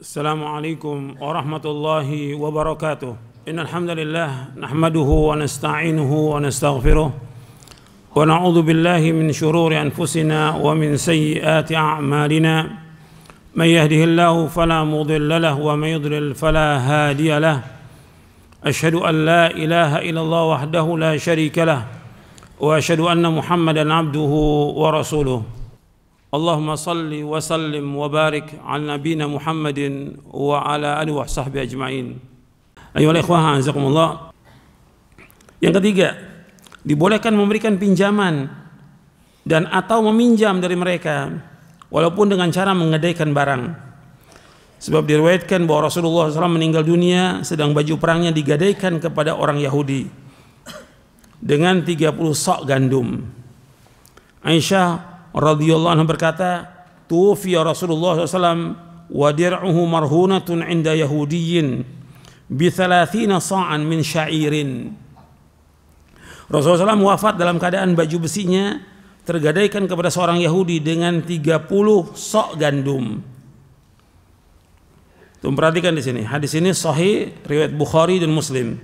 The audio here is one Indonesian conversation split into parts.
Assalamualaikum warahmatullahi wabarakatuh. Innal hamdalillah nahmaduhu wa nasta'inuhu wa nastaghfiruh wa na'udzu billahi min shururi anfusina wa min sayyiati a'malina. May yahdihillahu fala mudilla lahu wa may yudlil fala hadiya lahu. Asyhadu an la ilaha illallah wahdahu la syarika lahu wa asyhadu anna Muhammadan abduhu wa rasuluh. Allahumma salli wa sallim wa barik ala nabiyina Muhammadin wa ala alihi wa sahbihi ajma'in. Ayyuhal ikhwah, azakumullah. Yang ketiga, dibolehkan memberikan pinjaman dan atau meminjam dari mereka walaupun dengan cara menggadaikan barang. Sebab diriwayatkan bahwa Rasulullah SAW meninggal dunia sedang baju perangnya digadaikan kepada orang Yahudi dengan 30 sok gandum. Aisyah radhiyallahu anha berkata, tuwfiya Rasulullah SAW wa dir'uhu marhunatun 'inda yahudiyyin bi 30 sa'an min sya'irin. Rasulullah SAW wafat dalam keadaan baju besinya tergadaikan kepada seorang Yahudi dengan 30 sok gandum. Tuh, perhatikan di sini. Hadis ini sahih riwayat Bukhari dan Muslim.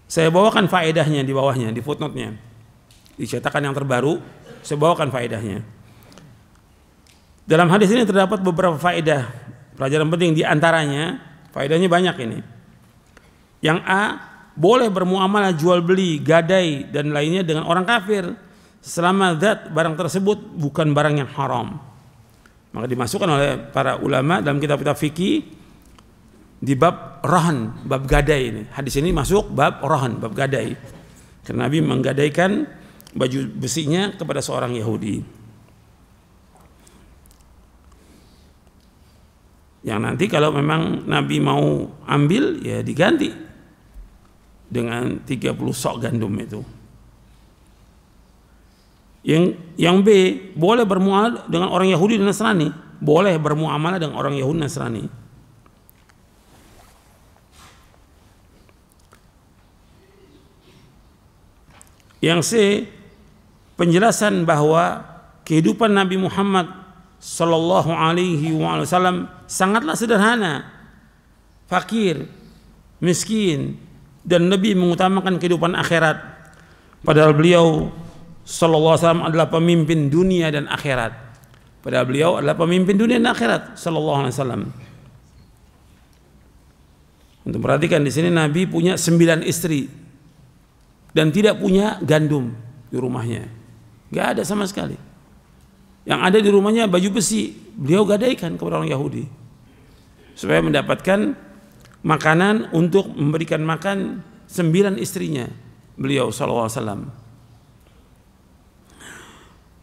Saya bawakan faedahnya di bawahnya, di footnote-nya. Di cetakan yang terbaru saya bawakan faedahnya. Dalam hadis ini terdapat beberapa faedah, pelajaran penting. Di antaranya, faedahnya banyak ini. Yang A, boleh bermuamalah jual beli, gadai dan lainnya dengan orang kafir selama zat barang tersebut bukan barang yang haram. Maka dimasukkan oleh para ulama dalam kitab-kitab fikih di bab rahan, bab gadai ini. Hadis ini masuk bab rahan, bab gadai. Karena Nabi menggadaikan baju besinya kepada seorang Yahudi yang nanti kalau memang Nabi mau ambil ya diganti dengan 30 sok gandum itu. Yang B, boleh bermuamalah dengan orang Yahudi dan Nasrani, boleh bermuamalah dengan orang Yahudi dan Nasrani. Yang C, penjelasan bahwa kehidupan Nabi Muhammad sallallahu alaihi wasallam sangatlah sederhana, fakir, miskin, dan Nabi mengutamakan kehidupan akhirat. Padahal beliau sallallahu alaihi wasallam adalah pemimpin dunia dan akhirat. Padahal beliau adalah pemimpin dunia dan akhirat sallallahu alaihi wasallam. Untuk perhatikan di sini Nabi punya 9 istri dan tidak punya gandum di rumahnya. Gak ada sama sekali. Yang ada di rumahnya baju besi, beliau gadaikan kepada orang Yahudi supaya mendapatkan makanan untuk memberikan makan 9 istrinya beliau sallallahu alaihi wasallam.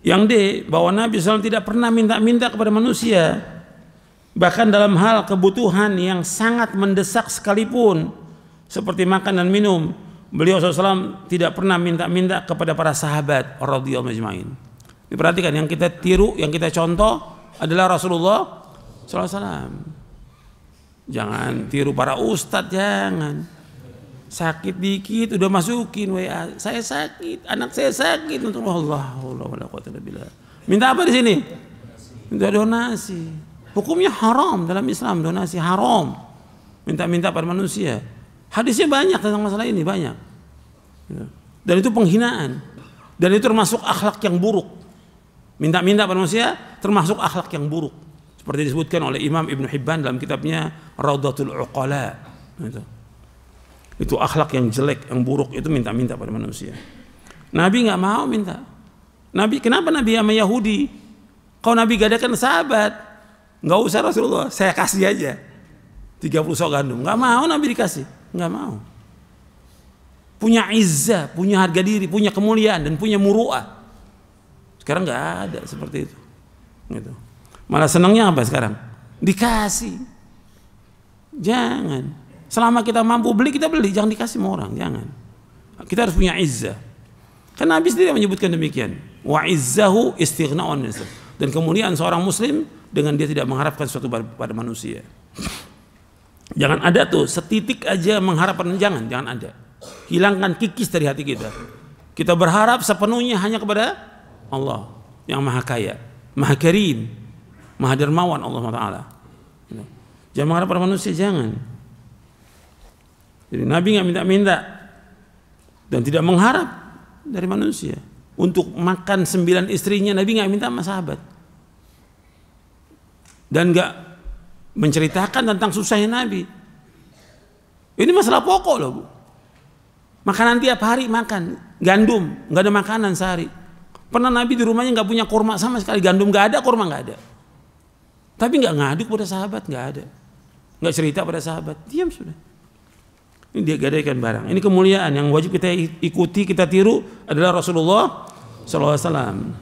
Yang D, bahwa Nabi SAW tidak pernah minta-minta kepada manusia, bahkan dalam hal kebutuhan yang sangat mendesak sekalipun seperti makan dan minum. Beliau SAW tidak pernah minta-minta kepada para sahabat radhiyallahu ajmain. Diperhatikan, yang kita tiru, yang kita contoh adalah Rasulullah SAW. Jangan tiru para ustadz, jangan. Sakit dikit udah masukin WA, saya sakit, anak saya sakit, untuk Allah. Minta apa di sini? Minta donasi. Hukumnya haram dalam Islam, donasi haram. Minta-minta pada manusia. Hadisnya banyak tentang masalah ini, banyak. Dan itu penghinaan. Dan itu termasuk akhlak yang buruk. Minta-minta pada manusia termasuk akhlak yang buruk. Seperti disebutkan oleh Imam Ibn Hibban dalam kitabnya Rawdatul Uqala. Itu akhlak yang jelek, yang buruk, itu minta-minta pada manusia. Nabi nggak mau minta. Nabi, kenapa Nabi sama Yahudi? Kalau Nabi gadaikan sahabat, nggak usah Rasulullah, saya kasih aja 30 sok gandum. Nggak mau Nabi dikasih, nggak mau. Punya izzah, punya harga diri, punya kemuliaan dan punya muru'ah. Sekarang nggak ada seperti itu. Gitu. Malah senangnya apa sekarang? Dikasih. Jangan. Selama kita mampu beli, kita beli. Jangan dikasih sama orang. Jangan. Kita harus punya izzah. Karena Nabi sendiri menyebutkan demikian. Wa izzahu istighna'un. Dan kemuliaan seorang muslim dengan dia tidak mengharapkan sesuatu pada manusia. Jangan ada tuh setitik aja mengharapkan. Jangan ada. Hilangkan kikis dari hati kita. Kita berharap sepenuhnya hanya kepada Allah yang maha kaya, maha karim, maha dermawan Allah SWT. Jangan mengharap pada manusia, jangan. Jadi Nabi nggak minta-minta dan tidak mengharap dari manusia. Untuk makan 9 istrinya Nabi nggak minta sama sahabat. Dan nggak menceritakan tentang susahnya Nabi. Ini masalah pokok loh, Bu. Makanan tiap hari makan, gandum, nggak ada makanan sehari. Pernah Nabi di rumahnya nggak punya kurma sama sekali, gandum nggak ada, kurma nggak ada. Tapi nggak ngadu pada sahabat, nggak ada. Nggak cerita pada sahabat, diam sudah. Ini dia gadaikan barang. Ini kemuliaan yang wajib kita ikuti, kita tiru adalah Rasulullah SAW.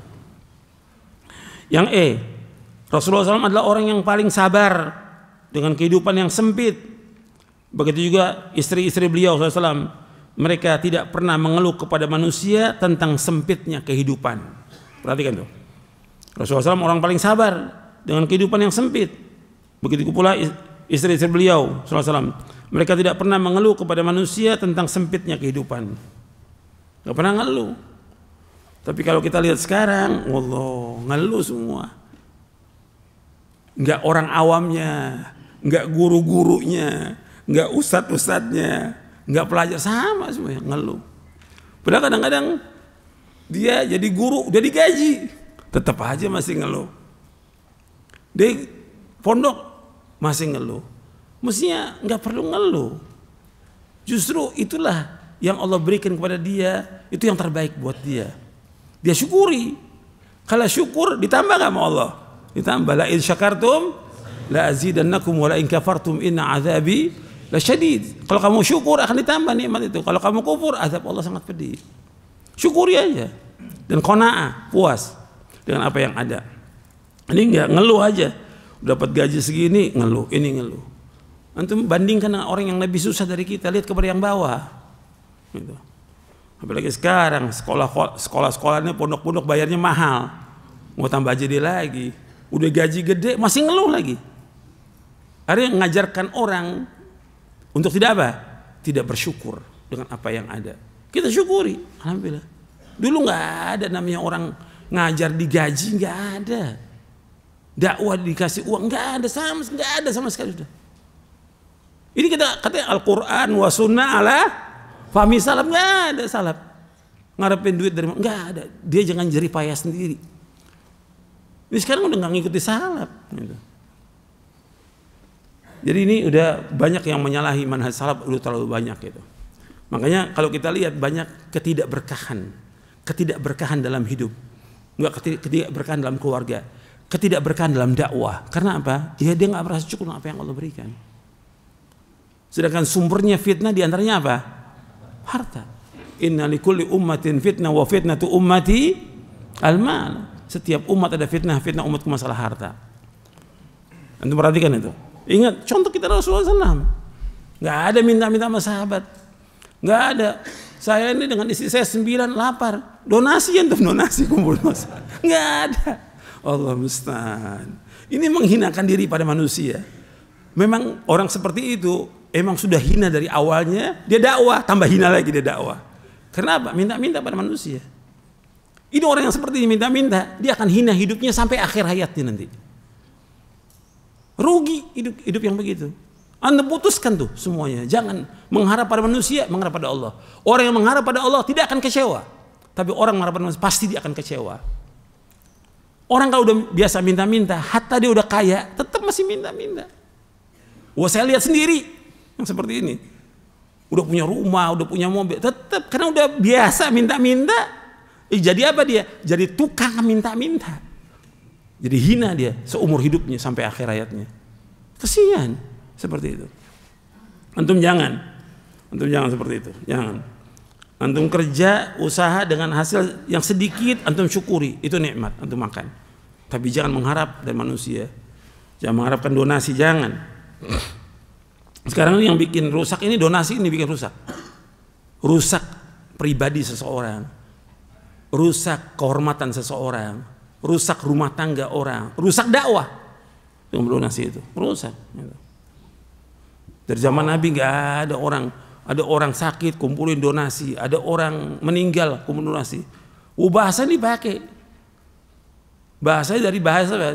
Yang Rasulullah SAW adalah orang yang paling sabar dengan kehidupan yang sempit. Begitu juga istri-istri beliau SAW. Mereka tidak pernah mengeluh kepada manusia tentang sempitnya kehidupan. Perhatikan tuh. Rasulullah SAW orang paling sabar dengan kehidupan yang sempit. Begitu pula istri-istri beliau SAW. Mereka tidak pernah mengeluh kepada manusia tentang sempitnya kehidupan. Gak pernah ngeluh. Tapi kalau kita lihat sekarang, wallah, ngeluh semua. Nggak orang awamnya, nggak guru-gurunya, nggak ustadz-ustadznya, nggak pelajar, sama semua yang ngeluh. Padahal kadang-kadang dia jadi guru, udah digaji, tetap aja masih ngeluh. Dia pondok masih ngeluh. Mestinya nggak perlu ngeluh. Justru itulah yang Allah berikan kepada dia, itu yang terbaik buat dia. Dia syukuri. Kalau syukur ditambah nggak sama Allah? Ditambah. La in syakartum la azidannakum wa la in kafartum inna azabi lasyadid. Kalau kamu syukur akan ditambah nikmat itu. Kalau kamu kufur, azab Allah sangat pedih. Syukuri aja dan qanaah, puas dengan apa yang ada. Ini nggak ngeluh aja. Dapat gaji segini ngeluh, ini ngeluh. Antum bandingkan dengan orang yang lebih susah dari kita, lihat kepada yang bawah. Gitu. Apalagi sekarang sekolah-sekolahnya, pondok-pondok bayarnya mahal. Mau tambah jadi lagi. Udah gaji gede masih ngeluh lagi. Artinya mengajarkan orang untuk tidak apa? Tidak bersyukur dengan apa yang ada. Kita syukuri, alhamdulillah. Dulu nggak ada namanya orang ngajar digaji, nggak ada. Dakwah dikasih uang, nggak ada sama sekali sudah. Ini kita katanya Al-Quran wa sunnah ala fahmi salaf, nggak ada salaf. Ngarepin duit dari mana? Nggak ada. Dia jangan jerih payah sendiri. Ini sekarang udah nggak ngikuti salaf. Gitu. Jadi ini udah banyak yang menyalahi manhaj salaf, udah terlalu banyak gitu. Makanya kalau kita lihat banyak ketidakberkahan dalam hidup, ketidakberkahan dalam keluarga, ketidakberkahan dalam dakwah. Karena apa? Ya dia nggak merasa cukup dengan apa yang Allah berikan. Sedangkan sumbernya fitnah diantaranya apa? Harta. Inna likulli ummatin fitnah wa fitnatu ummati al-mal. Setiap umat ada fitnah umatku masalah harta. Antum perhatikan itu. Ingat contoh kita Rasulullah SAW. Nggak ada minta-minta sama sahabat. Nggak ada. Saya ini dengan istri saya 9 lapar. Donasi antum, donasi kumpul donasi. Nggak ada. Allah musta'an. Ini menghinakan diri pada manusia. Memang orang seperti itu emang sudah hina dari awalnya, dia dakwah, tambah hina lagi dia dakwah. Kenapa? Minta-minta pada manusia. Ini orang yang seperti ini minta-minta, dia akan hina hidupnya sampai akhir hayatnya nanti. Rugi hidup yang begitu. Anda putuskan tuh semuanya. Jangan mengharap pada manusia, mengharap pada Allah. Orang yang mengharap pada Allah tidak akan kecewa. Tapi orang mengharap pada manusia pasti dia akan kecewa. Orang kalau udah biasa minta-minta, hatta dia udah kaya, tetap masih minta-minta. Wah, saya lihat sendiri yang seperti ini. Udah punya rumah, udah punya mobil, tetap karena udah biasa minta-minta. Jadi apa dia? Jadi tukang minta-minta. Jadi hina dia seumur hidupnya sampai akhir hayatnya. Kasihan seperti itu. Antum jangan seperti itu. Jangan. Antum kerja, usaha dengan hasil yang sedikit, antum syukuri, itu nikmat, antum makan. Tapi jangan mengharap dari manusia. Jangan mengharapkan donasi, jangan. Sekarang yang bikin rusak ini donasi, ini bikin rusak. Rusak pribadi seseorang. Rusak kehormatan seseorang. Rusak rumah tangga orang. Rusak dakwah. Dengan donasi itu, rusak. Dari zaman Nabi nggak ada orang sakit kumpulin donasi, ada orang meninggal kumpulin donasi. Bahasa ini pakai. Bahasanya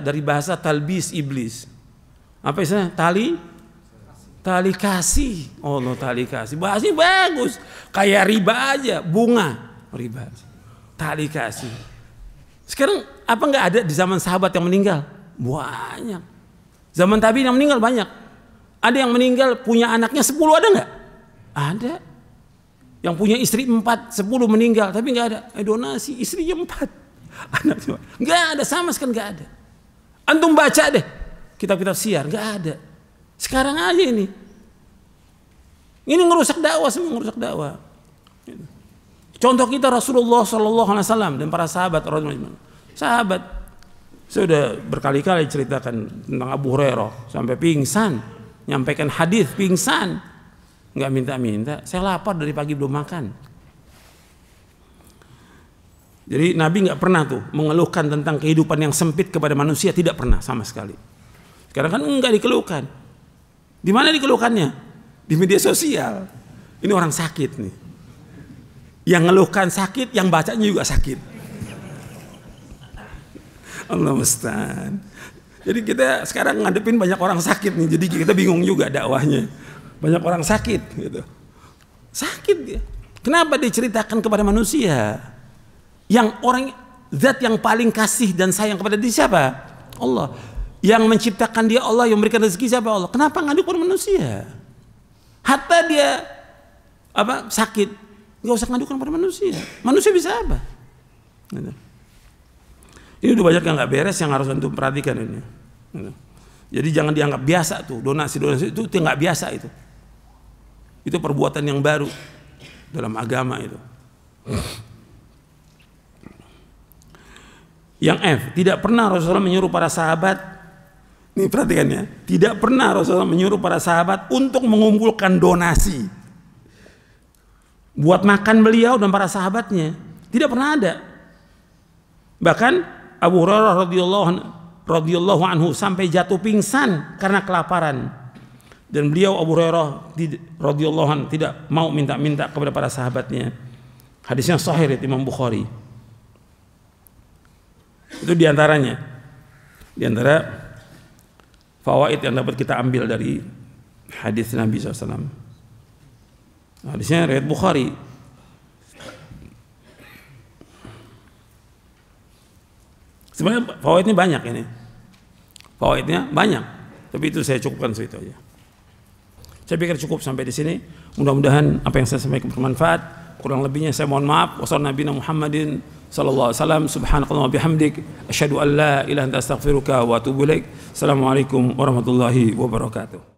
dari bahasa talbis iblis. Apa istilahnya? Tali kasih. Allah, tali kasih. Bahasanya bagus. Kayak riba aja, bunga riba. Tali kasih. Sekarang apa nggak ada di zaman sahabat yang meninggal? Banyak. Zaman tabi'in yang meninggal banyak. Ada yang meninggal punya anaknya 10, ada nggak? Ada. Yang punya istri 4, 10 meninggal, tapi nggak ada. Donasi, istrinya 4. Anaknya nggak ada, sama sekali nggak ada. Antum baca deh kitab-kitab siar, nggak ada. Sekarang aja ini ngerusak dakwah, semua ngerusak dakwah. Contoh kita Rasulullah SAW dan para sahabat. Sahabat, saya sudah berkali-kali ceritakan tentang Abu Hurairah sampai pingsan, nyampaikan hadis pingsan, nggak minta-minta. Saya lapar dari pagi belum makan. Jadi Nabi nggak pernah tuh mengeluhkan tentang kehidupan yang sempit kepada manusia, tidak pernah sama sekali. Sekarang kan enggak dikeluhkan. Di mana dikeluhkannya? Di media sosial. Ini orang sakit nih. Yang ngeluhkan sakit, yang bacanya juga sakit. Allah musta'an. Jadi kita sekarang ngadepin banyak orang sakit nih, jadi kita bingung juga dakwahnya. Banyak orang sakit gitu. Sakit dia. Kenapa diceritakan kepada manusia? Yang orang zat yang paling kasih dan sayang kepada dia siapa? Allah. Yang menciptakan dia Allah, yang memberikan rezeki siapa? Allah. Kenapa ngadu kepada manusia? Hatta dia sakit, nggak usah ngadukan pada manusia. Manusia bisa apa? Gitu. Ini udah banyak yang nggak beres yang harus antum perhatikan ini. Gitu. Jadi jangan dianggap biasa tuh donasi itu nggak biasa itu. Itu perbuatan yang baru dalam agama itu. Yang F, tidak pernah Rasulullah menyuruh para sahabat, ini perhatikan ya, tidak pernah Rasulullah menyuruh para sahabat untuk mengumpulkan donasi buat makan beliau dan para sahabatnya. Tidak pernah ada. Bahkan Abu Hurairah radhiyallahu anhu sampai jatuh pingsan karena kelaparan. Dan beliau Abu Hurairah radhiyallahu anhu tidak mau minta-minta kepada para sahabatnya. Hadisnya sahih riwayat Imam Bukhari. Itu diantaranya. Di antara fawaid yang dapat kita ambil dari hadis Nabi SAW. Hadisnya riwayat Bukhari. Sebenarnya fawaidnya banyak ini. Fawaidnya banyak. Tapi itu saya cukupkan segitu aja. Saya pikir cukup sampai di sini. Mudah-mudahan apa yang saya sampaikan bermanfaat. Kurang lebihnya saya mohon maaf. Wassalamualaikum Muhammadin sallallahu alaihi wasallam. Subhanakallahumma bihamdik asyhadu an la ilaha illa anta astaghfiruka wa atubu ilaik. Assalamualaikum warahmatullahi wabarakatuh.